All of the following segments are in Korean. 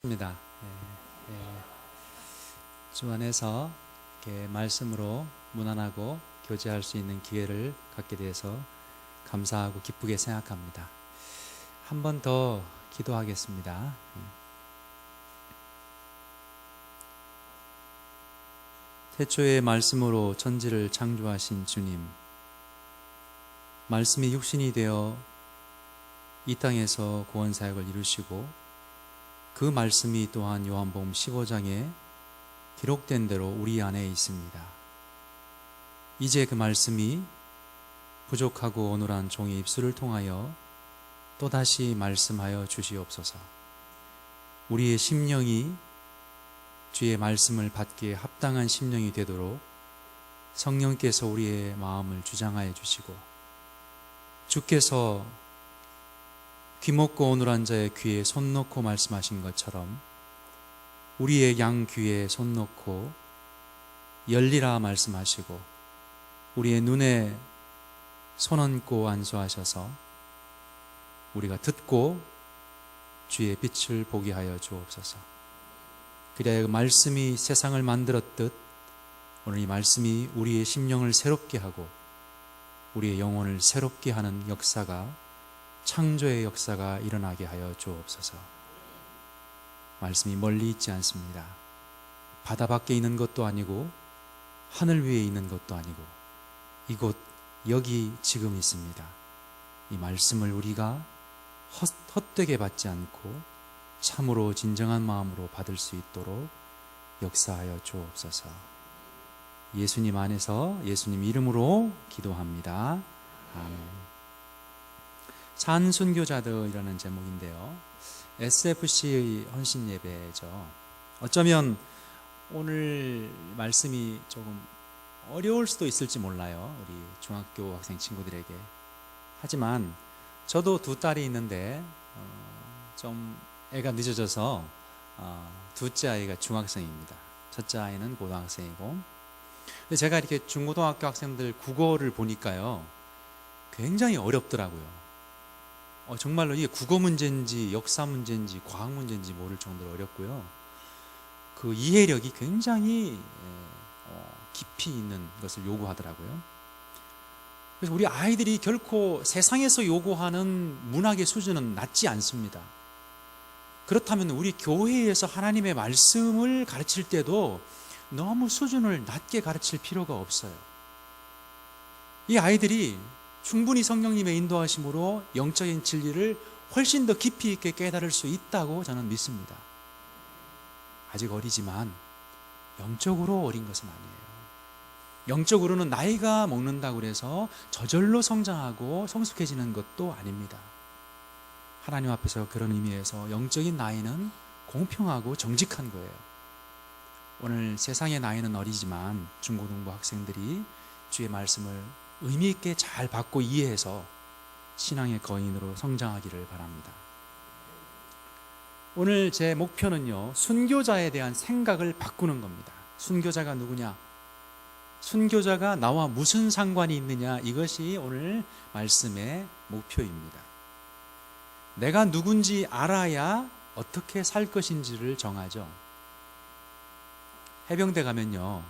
입니다. 주 안에서 이렇게 말씀으로 문안하고 교제할 수 있는 기회를 갖게 돼서 감사하고 기쁘게 생각합니다. 한 번 더 기도하겠습니다. 태초에 말씀으로 천지를 창조하신 주님, 말씀이 육신이 되어 이 땅에서 구원사역을 이루시고 그 말씀이 또한 요한복음 15장에 기록된 대로 우리 안에 있습니다. 이제 그 말씀이 부족하고 어눌한 종의 입술을 통하여 또다시 말씀하여 주시옵소서. 우리의 심령이 주의 말씀을 받기에 합당한 심령이 되도록 성령께서 우리의 마음을 주장하여 주시고, 주께서 귀먹고 어눌한 자의 귀에 손 놓고 말씀하신 것처럼 우리의 양 귀에 손 놓고 열리라 말씀하시고 우리의 눈에 손 얹고 안수하셔서 우리가 듣고 주의 빛을 보게 하여 주옵소서. 그래야 그 말씀이 세상을 만들었듯 오늘 이 말씀이 우리의 심령을 새롭게 하고 우리의 영혼을 새롭게 하는 역사가, 창조의 역사가 일어나게 하여 주옵소서. 말씀이 멀리 있지 않습니다. 바다 밖에 있는 것도 아니고 하늘 위에 있는 것도 아니고 이곳 여기 지금 있습니다. 이 말씀을 우리가 헛되게 받지 않고 참으로 진정한 마음으로 받을 수 있도록 역사하여 주옵소서. 예수님 안에서 예수님 이름으로 기도합니다. 아멘. 산순교자들이라는 제목인데요, SFC의 헌신 예배죠. 어쩌면 오늘 말씀이 조금 어려울 수도 있을지 몰라요, 우리 중학교 학생 친구들에게. 하지만 저도 두 딸이 있는데 좀 애가 늦어져서 둘째 아이가 중학생입니다. 첫째 아이는 고등학생이고. 근데 제가 이렇게 중고등학교 학생들 국어를 보니까요, 굉장히 어렵더라고요. 정말로 이게 국어 문제인지 역사 문제인지 과학 문제인지 모를 정도로 어렵고요. 그 이해력이 굉장히 깊이 있는 것을 요구하더라고요. 그래서 우리 아이들이 결코 세상에서 요구하는 문학의 수준은 낮지 않습니다. 그렇다면 우리 교회에서 하나님의 말씀을 가르칠 때도 너무 수준을 낮게 가르칠 필요가 없어요. 이 아이들이 충분히 성령님의 인도하심으로 영적인 진리를 훨씬 더 깊이 있게 깨달을 수 있다고 저는 믿습니다. 아직 어리지만 영적으로 어린 것은 아니에요. 영적으로는 나이가 먹는다고 해서 저절로 성장하고 성숙해지는 것도 아닙니다. 하나님 앞에서 그런 의미에서 영적인 나이는 공평하고 정직한 거예요. 오늘 세상의 나이는 어리지만 중고등부 학생들이 주의 말씀을 의미 있게 잘 받고 이해해서 신앙의 거인으로 성장하기를 바랍니다. 오늘 제 목표는요, 순교자에 대한 생각을 바꾸는 겁니다. 순교자가 누구냐? 순교자가 나와 무슨 상관이 있느냐? 이것이 오늘 말씀의 목표입니다. 내가 누군지 알아야 어떻게 살 것인지를 정하죠. 해병대 가면요,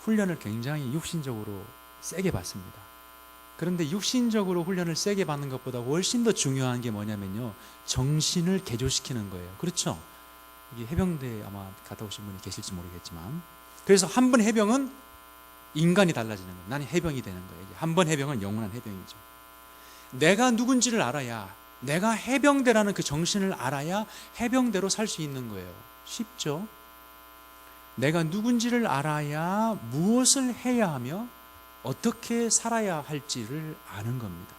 훈련을 굉장히 육신적으로 세게 받습니다. 그런데 육신적으로 훈련을 세게 받는 것보다 훨씬 더 중요한 게 뭐냐면요, 정신을 개조시키는 거예요. 그렇죠? 이게 해병대 아마 갔다 오신 분이 계실지 모르겠지만, 그래서 한 번 해병은 인간이 달라지는 거예요. 나는 해병이 되는 거예요. 한 번 해병은 영원한 해병이죠. 내가 누군지를 알아야, 내가 해병대라는 그 정신을 알아야 해병대로 살 수 있는 거예요. 쉽죠? 내가 누군지를 알아야 무엇을 해야 하며 어떻게 살아야 할지를 아는 겁니다.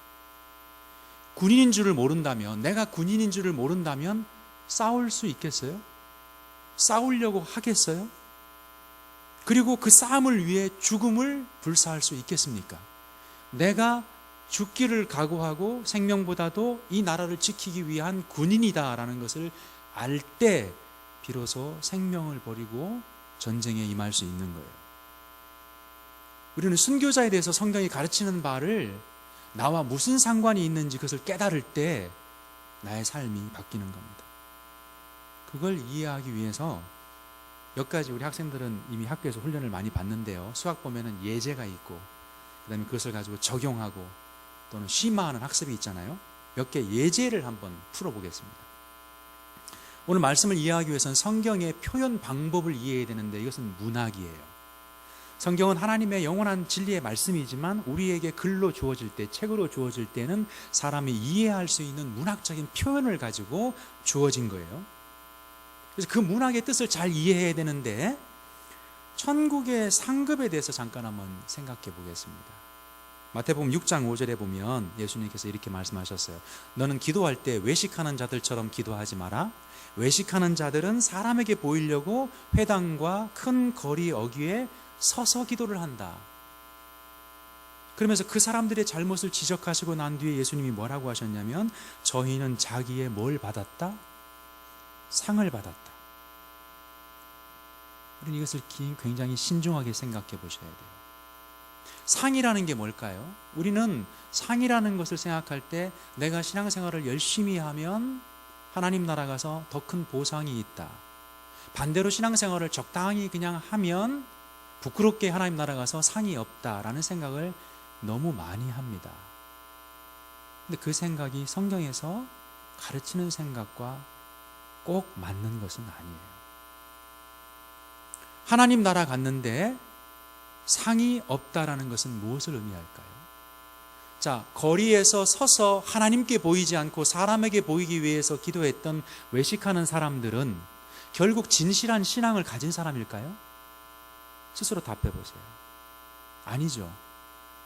군인인 줄을 모른다면, 내가 군인인 줄을 모른다면 싸울 수 있겠어요? 싸우려고 하겠어요? 그리고 그 싸움을 위해 죽음을 불사할 수 있겠습니까? 내가 죽기를 각오하고 생명보다도 이 나라를 지키기 위한 군인이다라는 것을 알 때 비로소 생명을 버리고 전쟁에 임할 수 있는 거예요. 우리는 순교자에 대해서 성경이 가르치는 바를 나와 무슨 상관이 있는지 그것을 깨달을 때 나의 삶이 바뀌는 겁니다. 그걸 이해하기 위해서 몇 가지 우리 학생들은 이미 학교에서 훈련을 많이 받는데요. 수학 보면은 예제가 있고 그다음에 그것을 가지고 적용하고 또는 심화하는 학습이 있잖아요. 몇 개 예제를 한번 풀어보겠습니다. 오늘 말씀을 이해하기 위해서는 성경의 표현 방법을 이해해야 되는데 이것은 문학이에요. 성경은 하나님의 영원한 진리의 말씀이지만 우리에게 글로 주어질 때, 책으로 주어질 때는 사람이 이해할 수 있는 문학적인 표현을 가지고 주어진 거예요. 그래서 그 문학의 뜻을 잘 이해해야 되는데 천국의 상급에 대해서 잠깐 한번 생각해 보겠습니다. 마태복음 6장 5절에 보면 예수님께서 이렇게 말씀하셨어요. 너는 기도할 때 외식하는 자들처럼 기도하지 마라. 외식하는 자들은 사람에게 보이려고 회당과 큰 거리 어귀에 서서 기도를 한다. 그러면서 그 사람들의 잘못을 지적하시고 난 뒤에 예수님이 뭐라고 하셨냐면 저희는 자기의 뭘 받았다? 상을 받았다. 우리는 이것을 굉장히 신중하게 생각해 보셔야 돼요. 상이라는 게 뭘까요? 우리는 상이라는 것을 생각할 때 내가 신앙생활을 열심히 하면 하나님 나라 가서 더 큰 보상이 있다. 반대로 신앙생활을 적당히 그냥 하면 부끄럽게 하나님 나라 가서 상이 없다라는 생각을 너무 많이 합니다. 근데 그 생각이 성경에서 가르치는 생각과 꼭 맞는 것은 아니에요. 하나님 나라 갔는데 상이 없다라는 것은 무엇을 의미할까요? 자, 거리에서 서서 하나님께 보이지 않고 사람에게 보이기 위해서 기도했던 외식하는 사람들은 결국 진실한 신앙을 가진 사람일까요? 스스로 답해 보세요. 아니죠.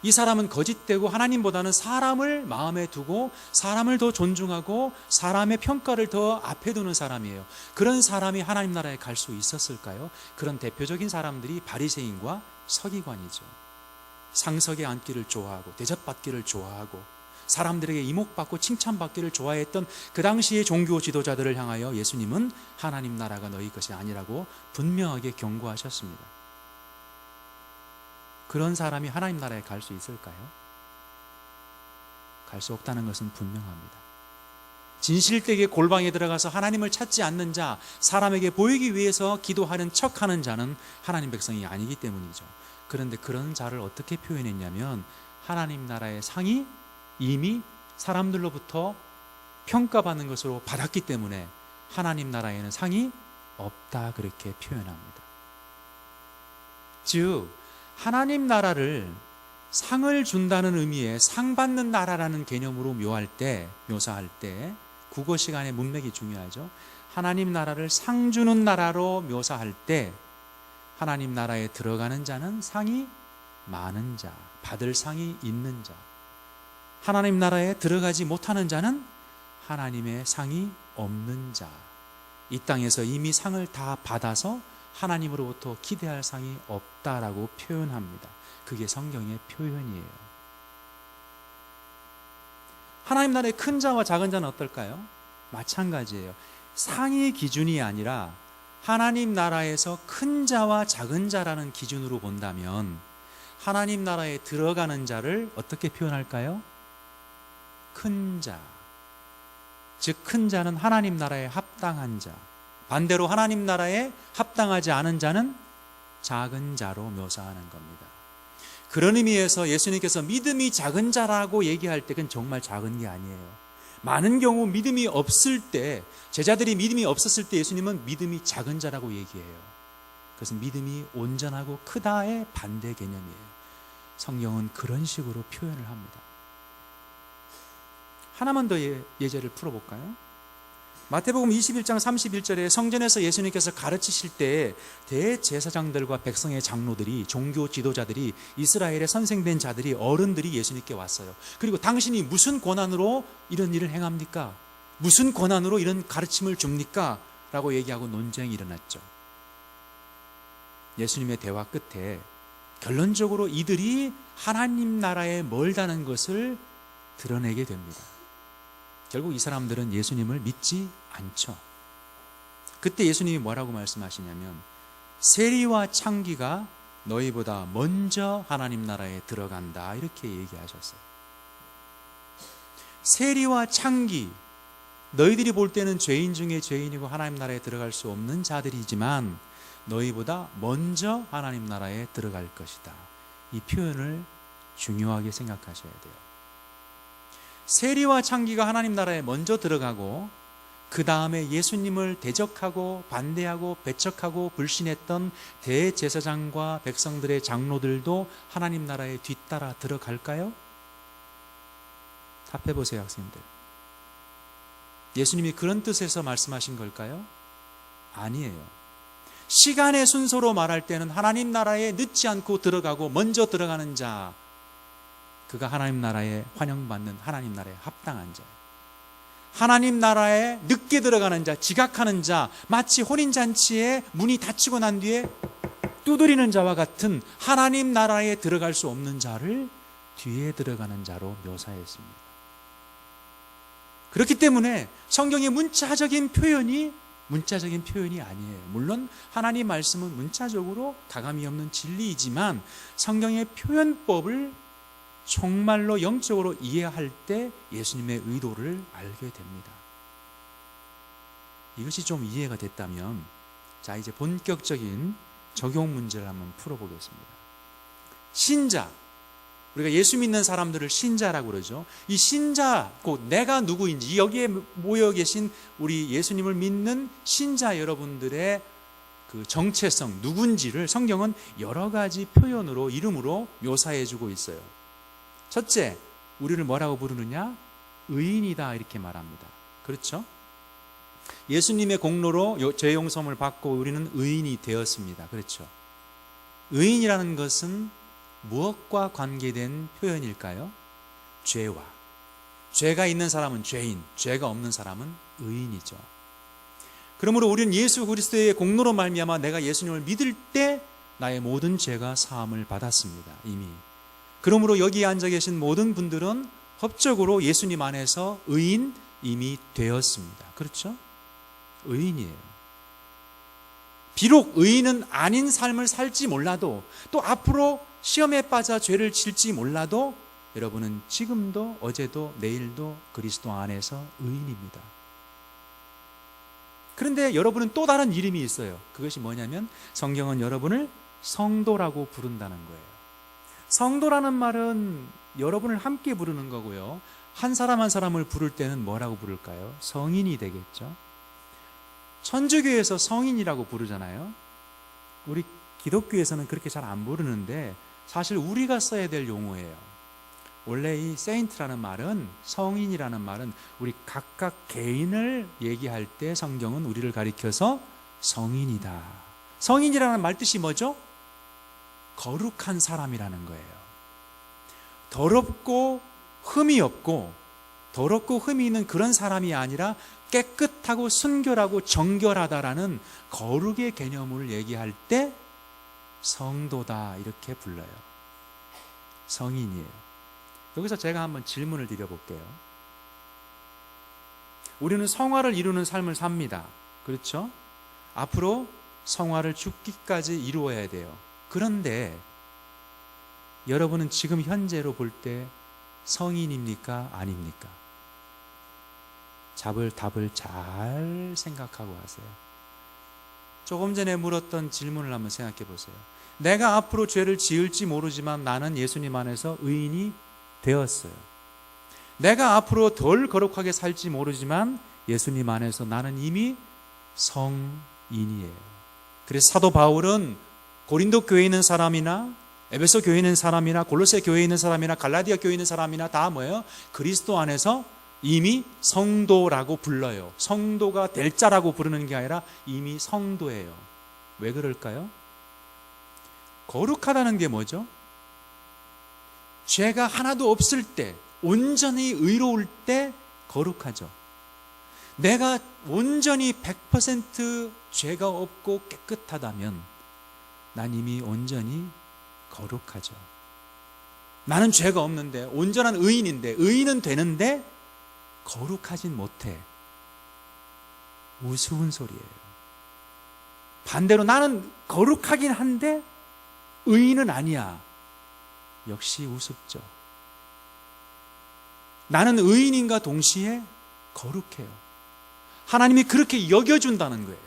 이 사람은 거짓되고 하나님보다는 사람을 마음에 두고 사람을 더 존중하고 사람의 평가를 더 앞에 두는 사람이에요. 그런 사람이 하나님 나라에 갈 수 있었을까요? 그런 대표적인 사람들이 바리새인과 서기관이죠. 상석에 앉기를 좋아하고 대접받기를 좋아하고 사람들에게 이목받고 칭찬받기를 좋아했던 그 당시의 종교 지도자들을 향하여 예수님은 하나님 나라가 너희 것이 아니라고 분명하게 경고하셨습니다. 그런 사람이 하나님 나라에 갈 수 있을까요? 갈 수 없다는 것은 분명합니다. 진실되게 골방에 들어가서 하나님을 찾지 않는 자, 사람에게 보이기 위해서 기도하는 척하는 자는 하나님 백성이 아니기 때문이죠. 그런데 그런 자를 어떻게 표현했냐면 하나님 나라의 상이 이미 사람들로부터 평가받는 것으로 받았기 때문에 하나님 나라에는 상이 없다 그렇게 표현합니다. 즉 하나님 나라를 상을 준다는 의미의 상 받는 나라라는 개념으로 묘사할 때 국어 시간의 문맥이 중요하죠. 하나님 나라를 상 주는 나라로 묘사할 때 하나님 나라에 들어가는 자는 상이 많은 자, 받을 상이 있는 자. 하나님 나라에 들어가지 못하는 자는 하나님의 상이 없는 자. 이 땅에서 이미 상을 다 받아서 하나님으로부터 기대할 상이 없다라고 표현합니다. 그게 성경의 표현이에요. 하나님 나라의 큰 자와 작은 자는 어떨까요? 마찬가지예요. 상이 기준이 아니라 하나님 나라에서 큰 자와 작은 자라는 기준으로 본다면 하나님 나라에 들어가는 자를 어떻게 표현할까요? 큰 자. 즉 큰 자는 하나님 나라에 합당한 자. 반대로 하나님 나라에 합당하지 않은 자는 작은 자로 묘사하는 겁니다. 그런 의미에서 예수님께서 믿음이 작은 자라고 얘기할 때 그건 정말 작은 게 아니에요. 많은 경우 믿음이 없을 때, 제자들이 믿음이 없었을 때 예수님은 믿음이 작은 자라고 얘기해요. 그것은 믿음이 온전하고 크다의 반대 개념이에요. 성경은 그런 식으로 표현을 합니다. 하나만 더 예제를 풀어볼까요? 마태복음 21장 31절에 성전에서 예수님께서 가르치실 때 대제사장들과 백성의 장로들이, 종교 지도자들이, 이스라엘의 선생된 자들이, 어른들이 예수님께 왔어요. 그리고 당신이 무슨 권한으로 이런 일을 행합니까? 무슨 권한으로 이런 가르침을 줍니까? 라고 얘기하고 논쟁이 일어났죠. 예수님의 대화 끝에 결론적으로 이들이 하나님 나라에 멀다는 것을 드러내게 됩니다. 결국 이 사람들은 예수님을 믿지 않죠. 그때 예수님이 뭐라고 말씀하시냐면 세리와 창기가 너희보다 먼저 하나님 나라에 들어간다 이렇게 얘기하셨어요. 세리와 창기, 너희들이 볼 때는 죄인 중에 죄인이고 하나님 나라에 들어갈 수 없는 자들이지만 너희보다 먼저 하나님 나라에 들어갈 것이다. 이 표현을 중요하게 생각하셔야 돼요. 세리와 창기가 하나님 나라에 먼저 들어가고 그 다음에 예수님을 대적하고 반대하고 배척하고 불신했던 대제사장과 백성들의 장로들도 하나님 나라에 뒤따라 들어갈까요? 답해보세요, 학생들. 예수님이 그런 뜻에서 말씀하신 걸까요? 아니에요. 시간의 순서로 말할 때는 하나님 나라에 늦지 않고 들어가고 먼저 들어가는 자, 그가 하나님 나라에 환영받는 하나님 나라에 합당한 자예요. 하나님 나라에 늦게 들어가는 자, 지각하는 자, 마치 혼인잔치에 문이 닫히고 난 뒤에 두드리는 자와 같은 하나님 나라에 들어갈 수 없는 자를 뒤에 들어가는 자로 묘사했습니다. 그렇기 때문에 성경의 문자적인 표현이 아니에요. 물론 하나님 말씀은 문자적으로 가감이 없는 진리이지만 성경의 표현법을 정말로 영적으로 이해할 때 예수님의 의도를 알게 됩니다. 이것이 좀 이해가 됐다면 자, 이제 본격적인 적용 문제를 한번 풀어보겠습니다. 신자, 우리가 예수 믿는 사람들을 신자라고 그러죠. 이 신자, 곧 내가 누구인지, 여기에 모여 계신 우리 예수님을 믿는 신자 여러분들의 그 정체성, 누군지를 성경은 여러 가지 표현으로, 이름으로 묘사해주고 있어요. 첫째, 우리를 뭐라고 부르느냐? 의인이다, 이렇게 말합니다. 그렇죠? 예수님의 공로로 죄 용서를 받고 우리는 의인이 되었습니다. 그렇죠? 의인이라는 것은 무엇과 관계된 표현일까요? 죄와. 죄가 있는 사람은 죄인, 죄가 없는 사람은 의인이죠. 그러므로 우리는 예수 그리스도의 공로로 말미암아 내가 예수님을 믿을 때 나의 모든 죄가 사함을 받았습니다. 이미. 그러므로 여기에 앉아 계신 모든 분들은 법적으로 예수님 안에서 의인 이미 되었습니다. 그렇죠? 의인이에요. 비록 의인은 아닌 삶을 살지 몰라도, 또 앞으로 시험에 빠져 죄를 질지 몰라도 여러분은 지금도 어제도 내일도 그리스도 안에서 의인입니다. 그런데 여러분은 또 다른 이름이 있어요. 그것이 뭐냐면 성경은 여러분을 성도라고 부른다는 거예요. 성도라는 말은 여러분을 함께 부르는 거고요. 한 사람 한 사람을 부를 때는 뭐라고 부를까요? 성인이 되겠죠. 천주교에서 성인이라고 부르잖아요. 우리 기독교에서는 그렇게 잘 안 부르는데 사실 우리가 써야 될 용어예요. 원래 이 세인트라는 말은, 성인이라는 말은 우리 각각 개인을 얘기할 때 성경은 우리를 가리켜서 성인이다. 성인이라는 말 뜻이 뭐죠? 거룩한 사람이라는 거예요. 더럽고 흠이 없고 더럽고 흠이 있는 그런 사람이 아니라 깨끗하고 순결하고 정결하다라는 거룩의 개념을 얘기할 때 성도다, 이렇게 불러요. 성인이에요. 여기서 제가 한번 질문을 드려볼게요. 우리는 성화를 이루는 삶을 삽니다. 그렇죠? 앞으로 성화를 죽기까지 이루어야 돼요. 그런데 여러분은 지금 현재로 볼 때 성인입니까? 아닙니까? 답을 잘 생각하고 하세요. 조금 전에 물었던 질문을 한번 생각해 보세요. 내가 앞으로 죄를 지을지 모르지만 나는 예수님 안에서 의인이 되었어요. 내가 앞으로 덜 거룩하게 살지 모르지만 예수님 안에서 나는 이미 성인이에요. 그래서 사도 바울은 고린도 교회에 있는 사람이나 에베소 교회에 있는 사람이나 골로새 교회에 있는 사람이나 갈라디아 교회에 있는 사람이나 다 뭐예요? 그리스도 안에서 이미 성도라고 불러요. 성도가 될 자라고 부르는 게 아니라 이미 성도예요. 왜 그럴까요? 거룩하다는 게 뭐죠? 죄가 하나도 없을 때, 온전히 의로울 때 거룩하죠. 내가 온전히 100% 죄가 없고 깨끗하다면 난 이미 온전히 거룩하죠. 나는 죄가 없는데, 온전한 의인인데, 의인은 되는데 거룩하진 못해. 우스운 소리예요. 반대로 나는 거룩하긴 한데 의인은 아니야. 역시 우습죠. 나는 의인인가 동시에 거룩해요. 하나님이 그렇게 여겨준다는 거예요.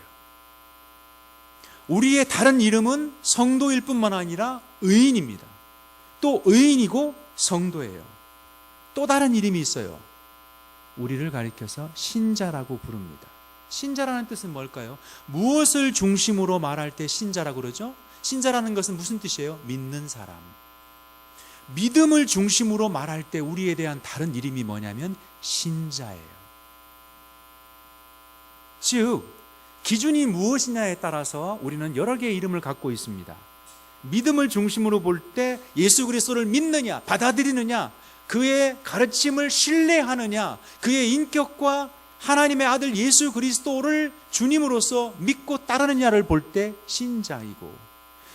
우리의 다른 이름은 성도일 뿐만 아니라 의인입니다. 또 의인이고 성도예요. 또 다른 이름이 있어요. 우리를 가리켜서 신자라고 부릅니다. 신자라는 뜻은 뭘까요? 무엇을 중심으로 말할 때 신자라고 그러죠? 신자라는 것은 무슨 뜻이에요? 믿는 사람. 믿음을 중심으로 말할 때 우리에 대한 다른 이름이 뭐냐면 신자예요. 즉 기준이 무엇이냐에 따라서 우리는 여러 개의 이름을 갖고 있습니다. 믿음을 중심으로 볼 때 예수 그리스도를 믿느냐, 받아들이느냐, 그의 가르침을 신뢰하느냐, 그의 인격과 하나님의 아들 예수 그리스도를 주님으로서 믿고 따르느냐를 볼 때 신자이고,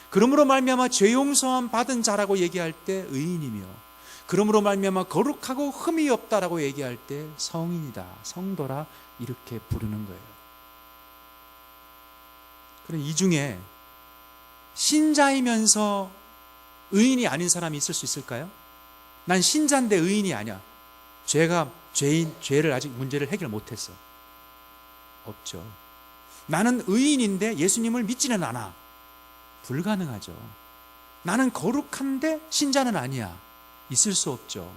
그러므로 말미암아 죄 용서함 받은 자라고 얘기할 때 의인이며, 그러므로 말미암아 거룩하고 흠이 없다라고 얘기할 때 성인이다, 성도라 이렇게 부르는 거예요. 그럼 이 중에 신자이면서 의인이 아닌 사람이 있을 수 있을까요? 난 신자인데 의인이 아니야. 죄를 아직 문제를 해결 못했어. 없죠. 나는 의인인데 예수님을 믿지는 않아. 불가능하죠. 나는 거룩한데 신자는 아니야. 있을 수 없죠.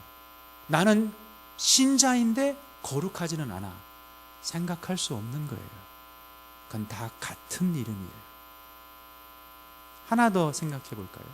나는 신자인데 거룩하지는 않아. 생각할 수 없는 거예요. 그건 다 같은 이름이에요. 하나 더 생각해 볼까요?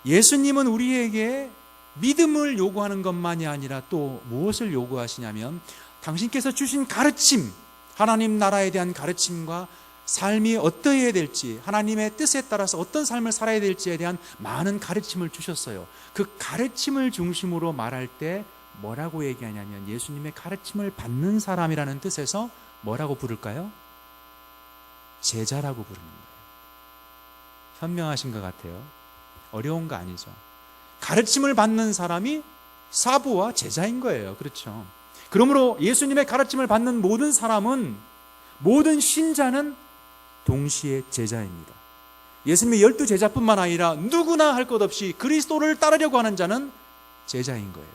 예수님은 우리에게 믿음을 요구하는 것만이 아니라 또 무엇을 요구하시냐면 당신께서 주신 가르침, 하나님 나라에 대한 가르침과 삶이 어떠해야 될지, 하나님의 뜻에 따라서 어떤 삶을 살아야 될지에 대한 많은 가르침을 주셨어요. 그 가르침을 중심으로 말할 때 뭐라고 얘기하냐면 예수님의 가르침을 받는 사람이라는 뜻에서 뭐라고 부를까요? 제자라고 부르는 거예요. 현명하신 것 같아요. 어려운 거 아니죠. 가르침을 받는 사람이 사부와 제자인 거예요. 그렇죠. 그러므로 예수님의 가르침을 받는 모든 사람은, 모든 신자는 동시에 제자입니다. 예수님의 12제자뿐만 아니라 누구나 할 것 없이 그리스도를 따르려고 하는 자는 제자인 거예요.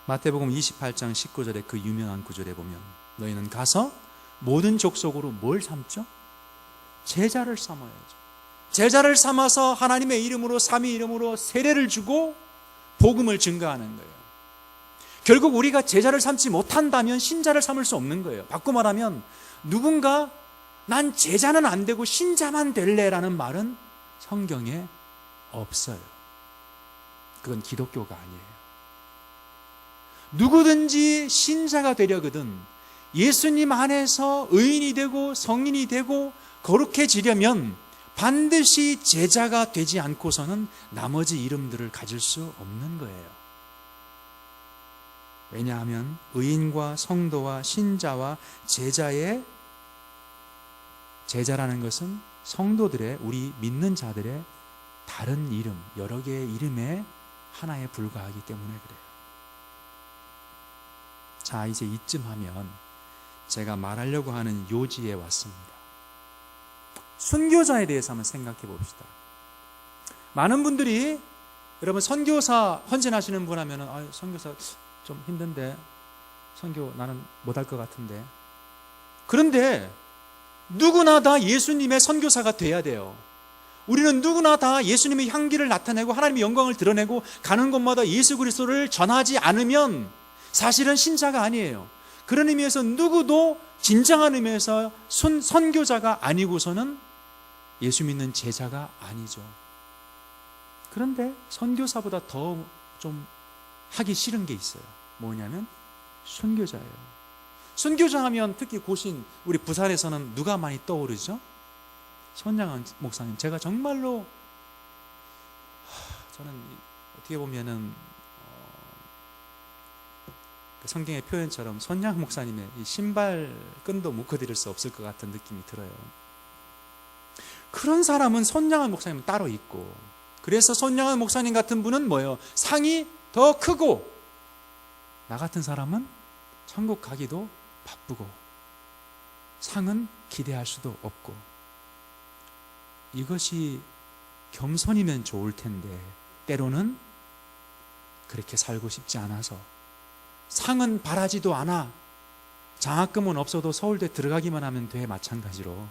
마태복음 28장 19절에 그 유명한 구절에 보면 너희는 가서 모든 족속으로 뭘 삼죠? 제자를 삼아야죠. 제자를 삼아서 하나님의 이름으로, 삼위 이름으로 세례를 주고 복음을 증거하는 거예요. 결국 우리가 제자를 삼지 못한다면 신자를 삼을 수 없는 거예요. 바꿔 말하면 누군가 난 제자는 안 되고 신자만 될래라는 말은 성경에 없어요. 그건 기독교가 아니에요. 누구든지 신자가 되려거든 예수님 안에서 의인이 되고 성인이 되고 거룩해지려면 반드시 제자가 되지 않고서는 나머지 이름들을 가질 수 없는 거예요. 왜냐하면 의인과 성도와 신자와 제자라는 것은 성도들의, 우리 믿는 자들의 다른 이름, 여러 개의 이름의 하나에 불과하기 때문에 그래요. 자, 이제 이쯤 하면 제가 말하려고 하는 요지에 왔습니다. 순교자에 대해서 한번 생각해 봅시다. 많은 분들이, 여러분 선교사 헌신하시는 분 하면은 선교사 좀 힘든데, 선교 나는 못할 것 같은데. 그런데 누구나 다 예수님의 선교사가 돼야 돼요. 우리는 누구나 다 예수님의 향기를 나타내고 하나님의 영광을 드러내고 가는 곳마다 예수 그리스도를 전하지 않으면 사실은 신자가 아니에요. 그런 의미에서 누구도 진정한 의미에서 선교자가 아니고서는 예수 믿는 제자가 아니죠. 그런데 선교사보다 더 좀 하기 싫은 게 있어요. 뭐냐면 순교자예요. 순교자 하면 특히 고신, 우리 부산에서는 누가 많이 떠오르죠? 손양원 목사님. 제가 정말로 저는 어떻게 보면은 성경의 표현처럼 손양 목사님의 이 신발 끈도 묶어드릴 수 없을 것 같은 느낌이 들어요. 그런 사람은 손양원 목사님은 따로 있고, 그래서 손양원 목사님 같은 분은 뭐예요? 상이 더 크고, 나 같은 사람은 천국 가기도 바쁘고 상은 기대할 수도 없고, 이것이 겸손이면 좋을 텐데 때로는 그렇게 살고 싶지 않아서 상은 바라지도 않아. 장학금은 없어도 서울대 들어가기만 하면 돼. 마찬가지로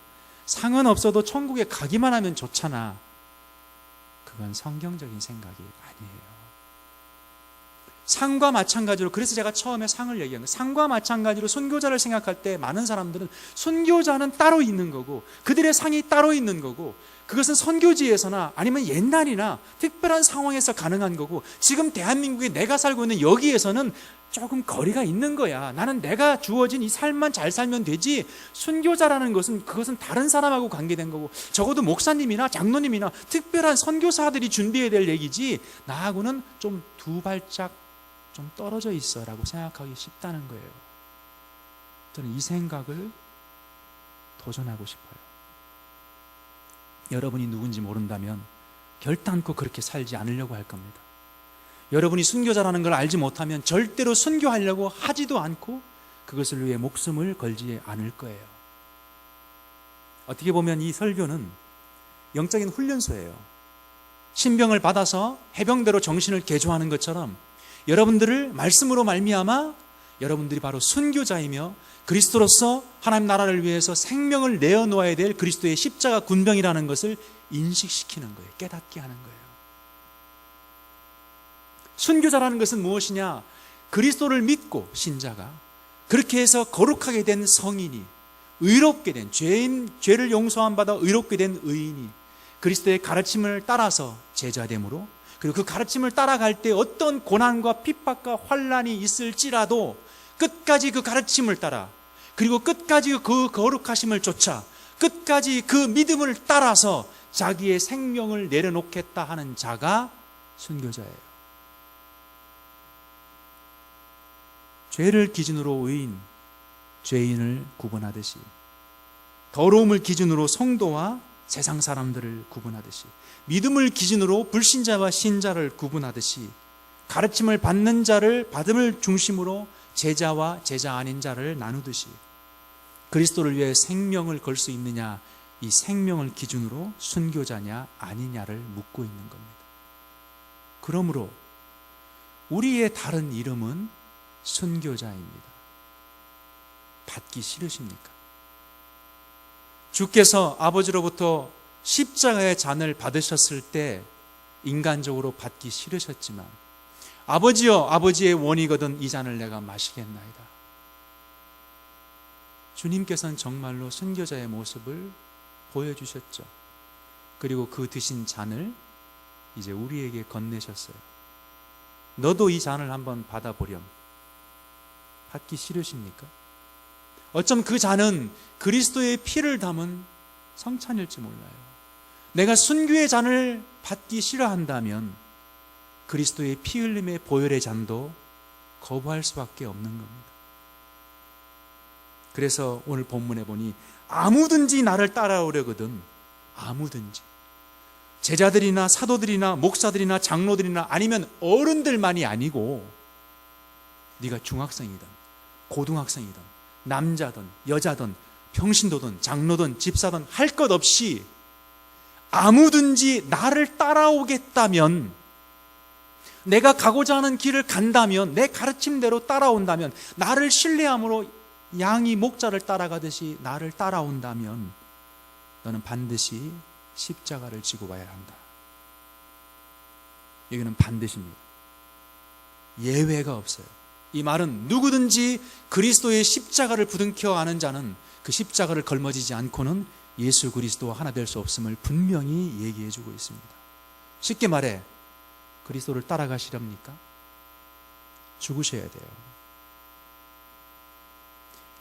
상은 없어도 천국에 가기만 하면 좋잖아. 그건 성경적인 생각이 아니에요. 상과 마찬가지로, 그래서 제가 처음에 상을 얘기한 거예요. 상과 마찬가지로 순교자를 생각할 때 많은 사람들은 순교자는 따로 있는 거고 그들의 상이 따로 있는 거고, 그것은 선교지에서나 아니면 옛날이나 특별한 상황에서 가능한 거고, 지금 대한민국에 내가 살고 있는 여기에서는 조금 거리가 있는 거야. 나는 내가 주어진 이 삶만 잘 살면 되지, 순교자라는 것은 그것은 다른 사람하고 관계된 거고, 적어도 목사님이나 장로님이나 특별한 선교사들이 준비해야 될 얘기지 나하고는 좀 두 발짝 좀 떨어져 있어 라고 생각하기 쉽다는 거예요. 저는 이 생각을 도전하고 싶어요. 여러분이 누군지 모른다면 결단코 그렇게 살지 않으려고 할 겁니다. 여러분이 순교자라는 걸 알지 못하면 절대로 순교하려고 하지도 않고 그것을 위해 목숨을 걸지 않을 거예요. 어떻게 보면 이 설교는 영적인 훈련소예요. 신병을 받아서 해병대로 정신을 개조하는 것처럼 여러분들을 말씀으로 말미암아 여러분들이 바로 순교자이며 그리스도로서 하나님 나라를 위해서 생명을 내어놓아야 될 그리스도의 십자가 군병이라는 것을 인식시키는 거예요. 깨닫게 하는 거예요. 순교자라는 것은 무엇이냐? 그리스도를 믿고 신자가 그렇게 해서 거룩하게 된 성인이, 의롭게 된 죄를 용서함 받아 의롭게 된 의인이 그리스도의 가르침을 따라서 제자됨으로, 그리고 그 가르침을 따라갈 때 어떤 고난과 핍박과 환난이 있을지라도 끝까지 그 가르침을 따라, 그리고 끝까지 그 거룩하심을 쫓아, 끝까지 그 믿음을 따라서 자기의 생명을 내려놓겠다 하는 자가 순교자예요. 죄를 기준으로 의인, 죄인을 구분하듯이, 더러움을 기준으로 성도와 세상 사람들을 구분하듯이, 믿음을 기준으로 불신자와 신자를 구분하듯이, 가르침을 받는 자를 받음을 중심으로 제자와 제자 아닌 자를 나누듯이, 그리스도를 위해 생명을 걸 수 있느냐, 이 생명을 기준으로 순교자냐 아니냐를 묻고 있는 겁니다. 그러므로 우리의 다른 이름은 순교자입니다. 받기 싫으십니까? 주께서 아버지로부터 십자가의 잔을 받으셨을 때 인간적으로 받기 싫으셨지만, 아버지여, 아버지의 원이거든 이 잔을 내가 마시겠나이다. 주님께서는 정말로 순교자의 모습을 보여주셨죠. 그리고 그 드신 잔을 이제 우리에게 건네셨어요. 너도 이 잔을 한번 받아보렴. 받기 싫으십니까? 어쩜 그 잔은 그리스도의 피를 담은 성찬일지 몰라요. 내가 순교의 잔을 받기 싫어한다면 그리스도의 피 흘림의 보혈의 잔도 거부할 수밖에 없는 겁니다. 그래서 오늘 본문에 보니 아무든지 나를 따라오려거든, 아무든지, 제자들이나 사도들이나 목사들이나 장로들이나 아니면 어른들만이 아니고, 네가 중학생이든 고등학생이든 남자든 여자든 평신도든 장로든 집사든 할 것 없이 아무든지 나를 따라오겠다면, 내가 가고자 하는 길을 간다면, 내 가르침대로 따라온다면, 나를 신뢰함으로 양이 목자를 따라가듯이 나를 따라온다면 너는 반드시 십자가를 지고 와야 한다. 여기는 반드시입니다. 예외가 없어요. 이 말은 누구든지 그리스도의 십자가를 부둥켜 아는 자는 그 십자가를 걸머지지 않고는 예수 그리스도와 하나 될 수 없음을 분명히 얘기해 주고 있습니다. 쉽게 말해 그리스도를 따라가시렵니까? 죽으셔야 돼요.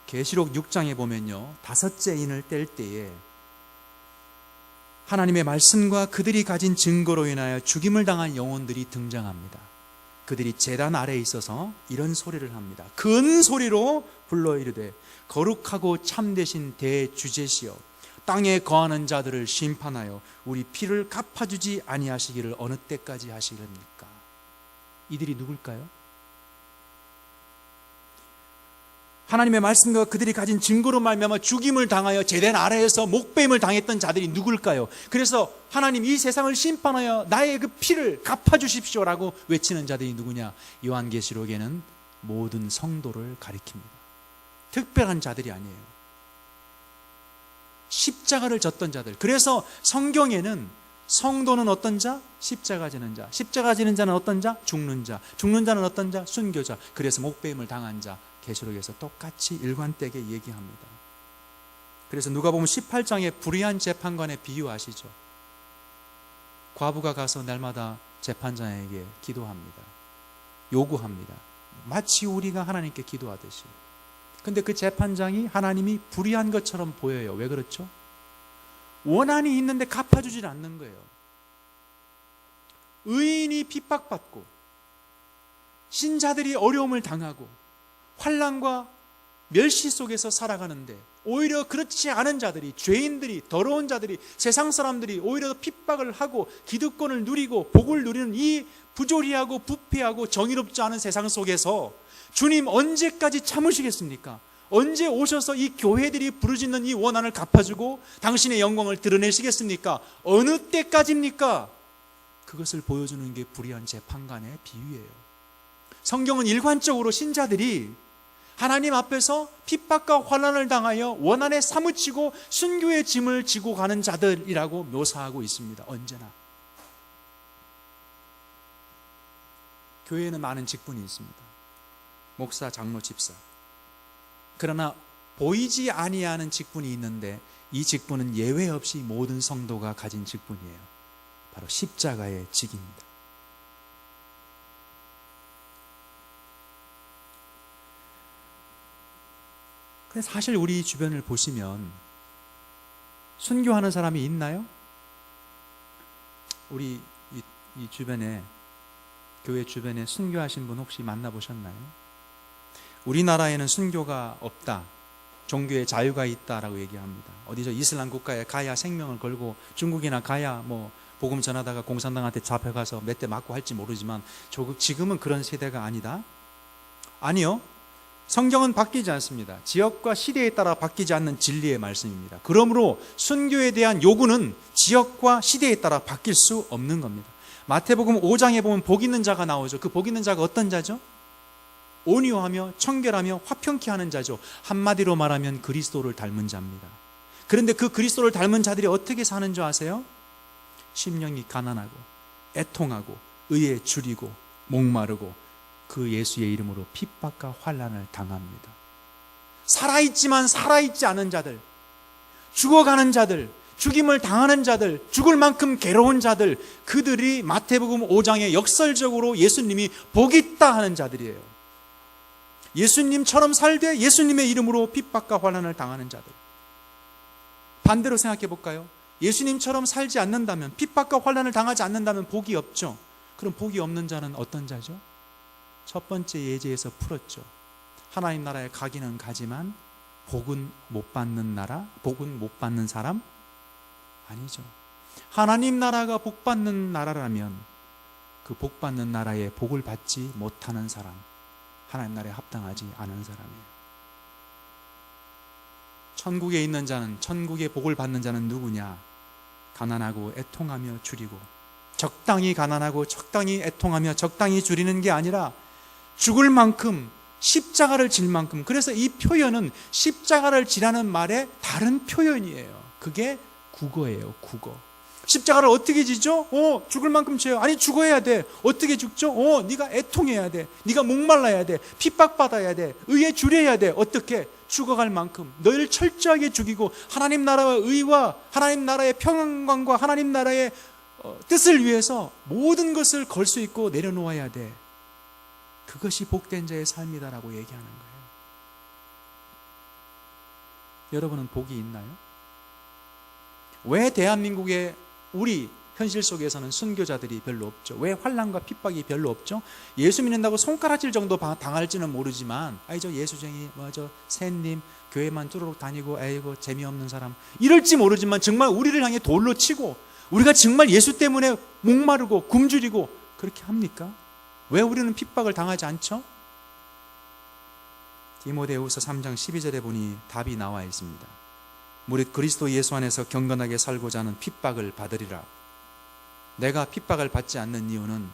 계시록 6장에 보면요, 다섯째 인을 뗄 때에 하나님의 말씀과 그들이 가진 증거로 인하여 죽임을 당한 영혼들이 등장합니다. 그들이 제단 아래에 있어서 이런 소리를 합니다. 큰 소리로 불러 이르되 거룩하고 참되신 대주제시여, 땅에 거하는 자들을 심판하여 우리 피를 갚아주지 아니하시기를 어느 때까지 하시렵니까? 이들이 누굴까요? 하나님의 말씀과 그들이 가진 증거로 말미암아 죽임을 당하여 제단 아래에서 목배임을 당했던 자들이 누굴까요? 그래서 하나님, 이 세상을 심판하여 나의 그 피를 갚아주십시오라고 외치는 자들이 누구냐? 요한계시록에는 모든 성도를 가리킵니다. 특별한 자들이 아니에요. 십자가를 졌던 자들. 그래서 성경에는 성도는 어떤 자? 십자가 지는 자. 십자가 지는 자는 어떤 자? 죽는 자. 죽는 자는 어떤 자? 순교자. 그래서 목배임을 당한 자. 계시록에서 똑같이 일관되게 얘기합니다. 그래서 누가복음 18장에 불의한 재판관의 비유 아시죠? 과부가 가서 날마다 재판장에게 기도합니다. 요구합니다. 마치 우리가 하나님께 기도하듯이. 근데 그 재판장이 하나님이 불의한 것처럼 보여요. 왜 그렇죠? 원한이 있는데 갚아주질 않는 거예요. 의인이 핍박받고 신자들이 어려움을 당하고 환난과 멸시 속에서 살아가는데 오히려 그렇지 않은 자들이, 죄인들이, 더러운 자들이, 세상 사람들이 오히려 핍박을 하고 기득권을 누리고 복을 누리는 이 부조리하고 부패하고 정의롭지 않은 세상 속에서 주님 언제까지 참으시겠습니까? 언제 오셔서 이 교회들이 부르짖는 이 원한을 갚아주고 당신의 영광을 드러내시겠습니까? 어느 때까지입니까? 그것을 보여주는 게 불의한 재판관의 비유예요. 성경은 일관적으로 신자들이 하나님 앞에서 핍박과 환난을 당하여 원한에 사무치고 순교의 짐을 지고 가는 자들이라고 묘사하고 있습니다. 언제나. 교회에는 많은 직분이 있습니다. 목사, 장로, 집사. 그러나 보이지 아니하는 직분이 있는데 이 직분은 예외 없이 모든 성도가 가진 직분이에요. 바로 십자가의 직입니다. 근데 사실 우리 주변을 보시면 순교하는 사람이 있나요? 우리 이 주변에, 교회 주변에 순교하신 분 혹시 만나보셨나요? 우리나라에는 순교가 없다, 종교의 자유가 있다라고 얘기합니다. 어디서 이슬람 국가에 가야 생명을 걸고 중국이나 가야 뭐 복음 전하다가 공산당한테 잡혀가서 몇 대 맞고 할지 모르지만 지금은 그런 세대가 아니다. 아니요. 성경은 바뀌지 않습니다. 지역과 시대에 따라 바뀌지 않는 진리의 말씀입니다. 그러므로 순교에 대한 요구는 지역과 시대에 따라 바뀔 수 없는 겁니다. 마태복음 5장에 보면 복 있는 자가 나오죠. 그 복 있는 자가 어떤 자죠? 온유하며 청결하며 화평케 하는 자죠. 한마디로 말하면 그리스도를 닮은 자입니다. 그런데 그 그리스도를 닮은 자들이 어떻게 사는 줄 아세요? 심령이 가난하고 애통하고 의에 줄이고 목마르고 그 예수의 이름으로 핍박과 환난을 당합니다. 살아있지만 살아있지 않은 자들, 죽어가는 자들, 죽임을 당하는 자들, 죽을 만큼 괴로운 자들, 그들이 마태복음 5장에 역설적으로 예수님이 복 있다 하는 자들이에요. 예수님처럼 살되 예수님의 이름으로 핍박과 환난을 당하는 자들. 반대로 생각해 볼까요? 예수님처럼 살지 않는다면, 핍박과 환난을 당하지 않는다면 복이 없죠. 그럼 복이 없는 자는 어떤 자죠? 첫 번째 예제에서 풀었죠. 하나님 나라에 가기는 가지만 복은 못 받는 나라, 복은 못 받는 사람? 아니죠. 하나님 나라가 복 받는 나라라면 그 복 받는 나라에 복을 받지 못하는 사람, 하나님 나라에 합당하지 않은 사람이에요. 천국에 있는 자는, 천국의 복을 받는 자는 누구냐? 가난하고 애통하며 줄이고, 적당히 가난하고 적당히 애통하며 적당히 줄이는 게 아니라 죽을 만큼, 십자가를 질 만큼. 그래서 이 표현은 십자가를 지라는 말의 다른 표현이에요. 그게 국어예요. 국어. 십자가를 어떻게 지죠? 죽을 만큼 져요. 아니, 죽어야 돼. 어떻게 죽죠? 네가 애통해야 돼. 네가 목말라야 돼. 핍박받아야 돼. 의에 줄여야 돼. 어떻게? 죽어갈 만큼 너희를 철저하게 죽이고 하나님 나라의 의와 하나님 나라의 평안과 하나님 나라의 뜻을 위해서 모든 것을 걸 수 있고 내려놓아야 돼. 그것이 복된 자의 삶이다라고 얘기하는 거예요. 여러분은 복이 있나요? 왜 대한민국의 우리 현실 속에서는 순교자들이 별로 없죠? 왜 환난과 핍박이 별로 없죠? 예수 믿는다고 손가락질 정도 당할지는 모르지만, 저 예수쟁이, 저 샌님, 교회만 쭈르륵 다니고 아이고 재미없는 사람, 이럴지 모르지만 정말 우리를 향해 돌로 치고 우리가 정말 예수 때문에 목마르고 굶주리고 그렇게 합니까? 왜 우리는 핍박을 당하지 않죠? 디모데후서 3장 12절에 보니 답이 나와 있습니다. 무릇 그리스도 예수 안에서 경건하게 살고자 하는 핍박을 받으리라. 내가 핍박을 받지 않는 이유는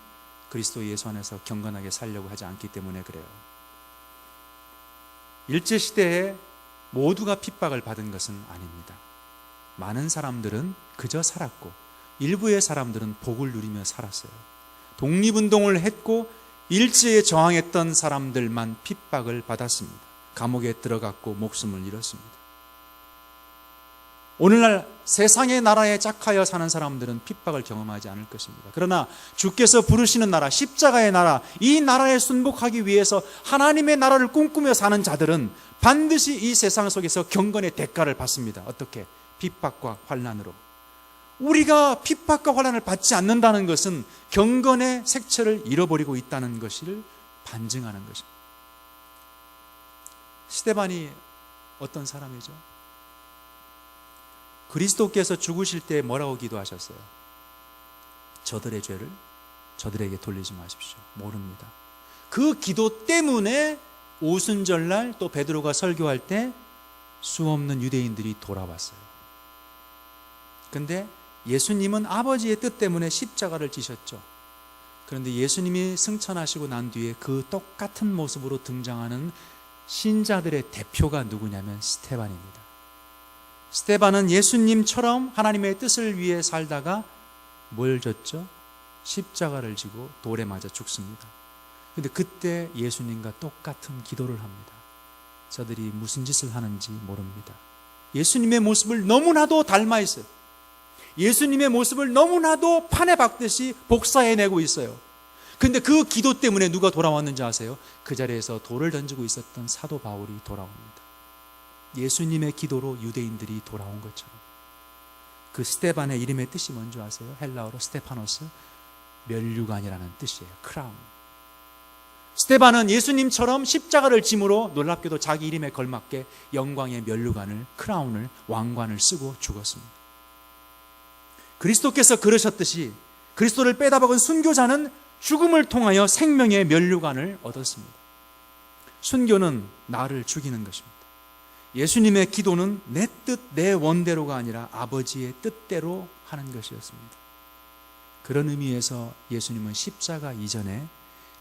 그리스도 예수 안에서 경건하게 살려고 하지 않기 때문에 그래요. 일제시대에 모두가 핍박을 받은 것은 아닙니다. 많은 사람들은 그저 살았고 일부의 사람들은 복을 누리며 살았어요. 독립운동을 했고 일제에 저항했던 사람들만 핍박을 받았습니다. 감옥에 들어갔고 목숨을 잃었습니다. 오늘날 세상의 나라에 짝하여 사는 사람들은 핍박을 경험하지 않을 것입니다. 그러나 주께서 부르시는 나라, 십자가의 나라, 이 나라에 순복하기 위해서 하나님의 나라를 꿈꾸며 사는 자들은 반드시 이 세상 속에서 경건의 대가를 받습니다. 어떻게? 핍박과 환난으로. 우리가 핍박과 환난을 받지 않는다는 것은 경건의 색채를 잃어버리고 있다는 것을 반증하는 것입니다. 스데반이 어떤 사람이죠? 그리스도께서 죽으실 때 뭐라고 기도하셨어요? 저들의 죄를 저들에게 돌리지 마십시오. 모릅니다. 그 기도 때문에 오순절날 또 베드로가 설교할 때 수없는 유대인들이 돌아왔어요. 근데 예수님은 아버지의 뜻 때문에 십자가를 지셨죠. 그런데 예수님이 승천하시고 난 뒤에 그 똑같은 모습으로 등장하는 신자들의 대표가 누구냐면 스데반입니다. 스데반은 예수님처럼 하나님의 뜻을 위해 살다가 뭘 졌죠? 십자가를 지고 돌에 맞아 죽습니다. 근데 그때 예수님과 똑같은 기도를 합니다. 저들이 무슨 짓을 하는지 모릅니다. 예수님의 모습을 너무나도 닮아 있어요. 예수님의 모습을 너무나도 판에 박듯이 복사해내고 있어요. 근데 그 기도 때문에 누가 돌아왔는지 아세요? 그 자리에서 돌을 던지고 있었던 사도 바울이 돌아옵니다. 예수님의 기도로 유대인들이 돌아온 것처럼. 그 스데반의 이름의 뜻이 뭔지 아세요? 헬라어로 스테파노스, 면류관이라는 뜻이에요. 크라운. 스데반은 예수님처럼 십자가를 짐으로 놀랍게도 자기 이름에 걸맞게 영광의 면류관을, 크라운을, 왕관을 쓰고 죽었습니다. 그리스도께서 그러셨듯이 그리스도를 빼다 박은 순교자는 죽음을 통하여 생명의 면류관을 얻었습니다. 순교는 나를 죽이는 것입니다. 예수님의 기도는 내 뜻, 내 원대로가 아니라 아버지의 뜻대로 하는 것이었습니다. 그런 의미에서 예수님은 십자가 이전에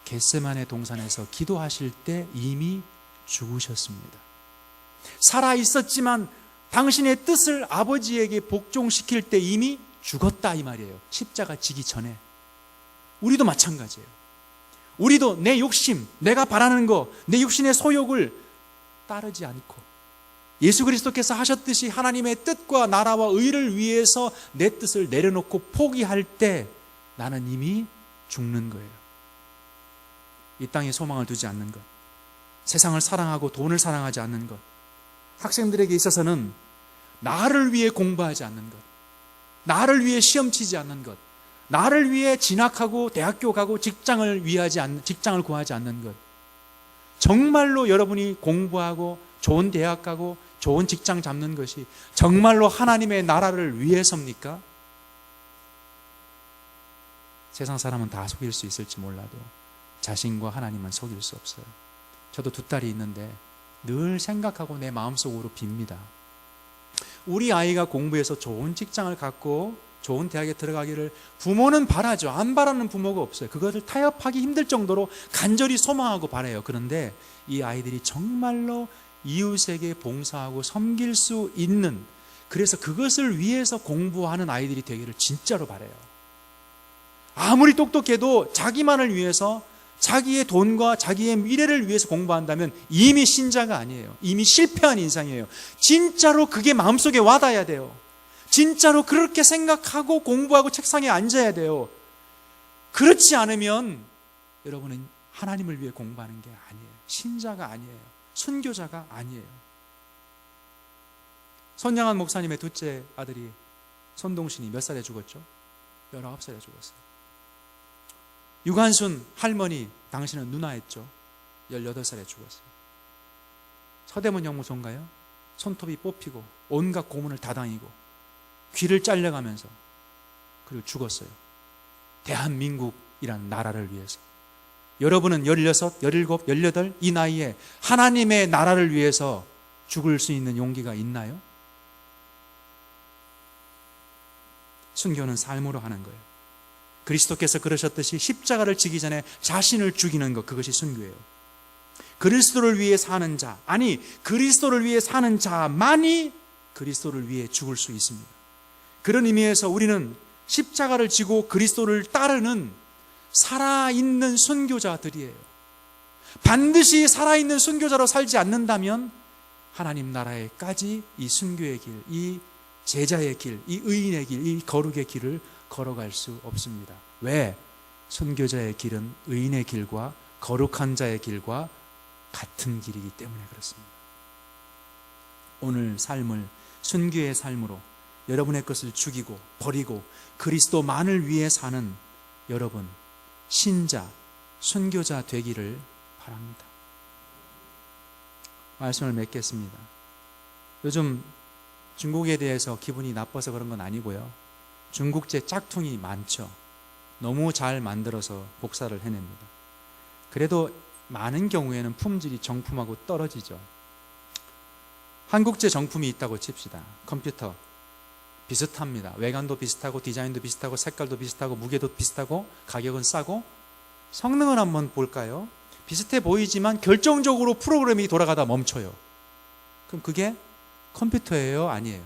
겟세마네 동산에서 기도하실 때 이미 죽으셨습니다. 살아 있었지만 당신의 뜻을 아버지에게 복종시킬 때 이미 죽었다 이 말이에요. 십자가 지기 전에. 우리도 마찬가지예요. 우리도 내 욕심, 내가 바라는 거, 내 육신의 소욕을 따르지 않고 예수 그리스도께서 하셨듯이 하나님의 뜻과 나라와 의를 위해서 내 뜻을 내려놓고 포기할 때 나는 이미 죽는 거예요. 이 땅에 소망을 두지 않는 것, 세상을 사랑하고 돈을 사랑하지 않는 것, 학생들에게 있어서는 나를 위해 공부하지 않는 것, 나를 위해 시험 치지 않는 것, 나를 위해 진학하고 대학교 가고 직장을 구하지 않는 것. 정말로 여러분이 공부하고 좋은 대학 가고 좋은 직장 잡는 것이 정말로 하나님의 나라를 위해서입니까? 세상 사람은 다 속일 수 있을지 몰라도 자신과 하나님은 속일 수 없어요. 저도 두 딸이 있는데 늘 생각하고 내 마음속으로 빕니다. 우리 아이가 공부해서 좋은 직장을 갖고 좋은 대학에 들어가기를 부모는 바라죠. 안 바라는 부모가 없어요. 그것을 타협하기 힘들 정도로 간절히 소망하고 바라요. 그런데 이 아이들이 정말로 이웃에게 봉사하고 섬길 수 있는, 그래서 그것을 위해서 공부하는 아이들이 되기를 진짜로 바라요. 아무리 똑똑해도 자기만을 위해서, 자기의 돈과 자기의 미래를 위해서 공부한다면 이미 신자가 아니에요. 이미 실패한 인생이에요. 진짜로 그게 마음속에 와닿아야 돼요. 진짜로 그렇게 생각하고 공부하고 책상에 앉아야 돼요. 그렇지 않으면 여러분은 하나님을 위해 공부하는 게 아니에요. 신자가 아니에요. 순교자가 아니에요. 손양한 목사님의 둘째 아들이 손동신이 몇 살에 죽었죠? 19살에 죽었어요. 유관순 할머니, 당신은 누나였죠? 18살에 죽었어요. 서대문 영무소인가요? 손톱이 뽑히고 온갖 고문을 다 당하고 귀를 잘려가면서 그리고 죽었어요. 대한민국이라는 나라를 위해서. 여러분은 16, 17, 18 이 나이에 하나님의 나라를 위해서 죽을 수 있는 용기가 있나요? 순교는 삶으로 하는 거예요. 그리스도께서 그러셨듯이 십자가를 지기 전에 자신을 죽이는 것, 그것이 순교예요. 그리스도를 위해 사는 자, 아니 그리스도를 위해 사는 자만이 그리스도를 위해 죽을 수 있습니다. 그런 의미에서 우리는 십자가를 지고 그리스도를 따르는 살아있는 순교자들이에요. 반드시 살아있는 순교자로 살지 않는다면 하나님 나라에까지 이 순교의 길, 이 제자의 길, 이 의인의 길, 이 거룩의 길을 걸어갈 수 없습니다. 왜? 순교자의 길은 의인의 길과 거룩한 자의 길과 같은 길이기 때문에 그렇습니다. 오늘 삶을 순교의 삶으로 여러분의 것을 죽이고 버리고 그리스도만을 위해 사는 여러분, 신자, 순교자 되기를 바랍니다. 말씀을 맺겠습니다. 요즘 중국에 대해서 기분이 나빠서 그런 건 아니고요. 중국제 짝퉁이 많죠. 너무 잘 만들어서 복사를 해냅니다. 그래도 많은 경우에는 품질이 정품하고 떨어지죠. 한국제 정품이 있다고 칩시다. 컴퓨터 비슷합니다. 외관도 비슷하고 디자인도 비슷하고 색깔도 비슷하고 무게도 비슷하고 가격은 싸고 성능은 한번 볼까요? 비슷해 보이지만 결정적으로 프로그램이 돌아가다 멈춰요. 그럼 그게 컴퓨터예요? 아니에요?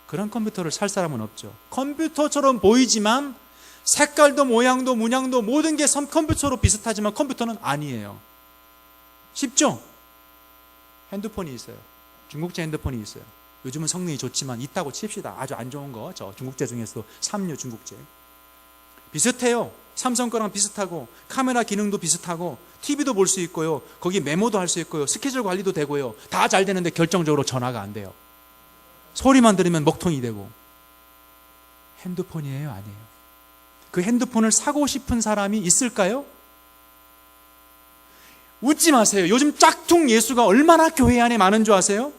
그런 컴퓨터를 살 사람은 없죠. 컴퓨터처럼 보이지만 색깔도 모양도 문양도 모든 게 컴퓨터로 비슷하지만 컴퓨터는 아니에요. 쉽죠? 핸드폰이 있어요. 중국제 핸드폰이 있어요. 요즘은 성능이 좋지만 있다고 칩시다. 아주 안 좋은 거, 저 중국제 중에서도 삼류 중국제. 비슷해요. 삼성 거랑 비슷하고 카메라 기능도 비슷하고 TV도 볼 수 있고요. 거기 메모도 할 수 있고요. 스케줄 관리도 되고요. 다 잘 되는데 결정적으로 전화가 안 돼요. 소리만 들으면 먹통이 되고. 핸드폰이에요? 아니에요? 그 핸드폰을 사고 싶은 사람이 있을까요? 웃지 마세요. 요즘 짝퉁 예수가 얼마나 교회 안에 많은 줄 아세요?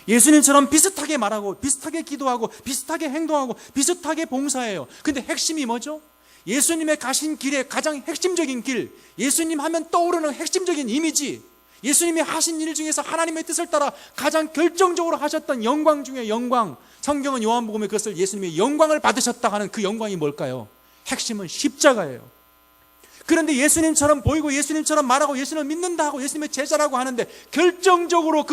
예수님처럼 비슷하게 말하고 비슷하게 기도하고 비슷하게 행동하고 비슷하게 봉사해요. 근데 핵심이 뭐죠? 예수님의 가신 길의 가장 핵심적인 길, 예수님 하면 떠오르는 핵심적인 이미지, 예수님이 하신 일 중에서 하나님의 뜻을 따라 가장 결정적으로 하셨던 영광 중에 영광, 성경은 요한복음에 그것을 예수님의 영광을 받으셨다 하는 그 영광이 뭘까요? 핵심은 십자가예요. 그런데 예수님처럼 보이고 예수님처럼 말하고 예수님을 믿는다 하고 예수님의 제자라고 하는데 결정적으로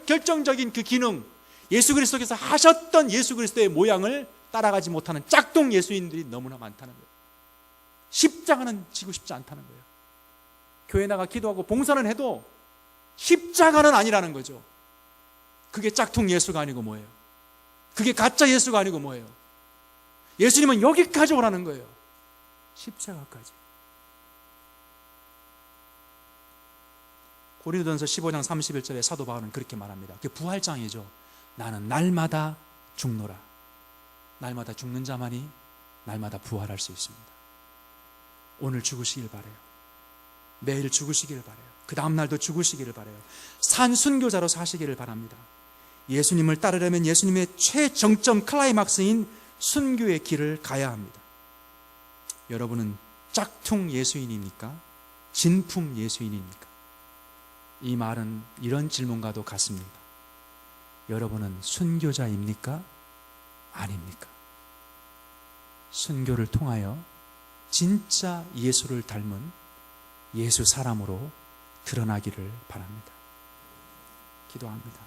결정적인 그 기능, 예수 그리스도께서 하셨던 예수 그리스도의 모양을 따라가지 못하는 짝퉁 예수인들이 너무나 많다는 거예요. 십자가는 지고 싶지 않다는 거예요. 교회 나가 기도하고 봉사는 해도 십자가는 아니라는 거죠. 그게 짝퉁 예수가 아니고 뭐예요? 그게 가짜 예수가 아니고 뭐예요? 예수님은 여기까지 오라는 거예요. 십자가까지. 고린도전서 15장 31절에 사도 바울은 그렇게 말합니다. 그게 부활장이죠. 나는 날마다 죽노라. 날마다 죽는 자만이 날마다 부활할 수 있습니다. 오늘 죽으시길 바라요. 내일 죽으시길 바라요. 그 다음 날도 죽으시기를 바라요. 산순교자로 사시기를 바랍니다. 예수님을 따르려면 예수님의 최정점 클라이막스인 순교의 길을 가야 합니다. 여러분은 짝퉁 예수인입니까? 진품 예수인입니까? 이 말은 이런 질문과도 같습니다. 여러분은 순교자입니까? 아닙니까? 순교를 통하여 진짜 예수를 닮은 예수 사람으로 드러나기를 바랍니다. 기도합니다.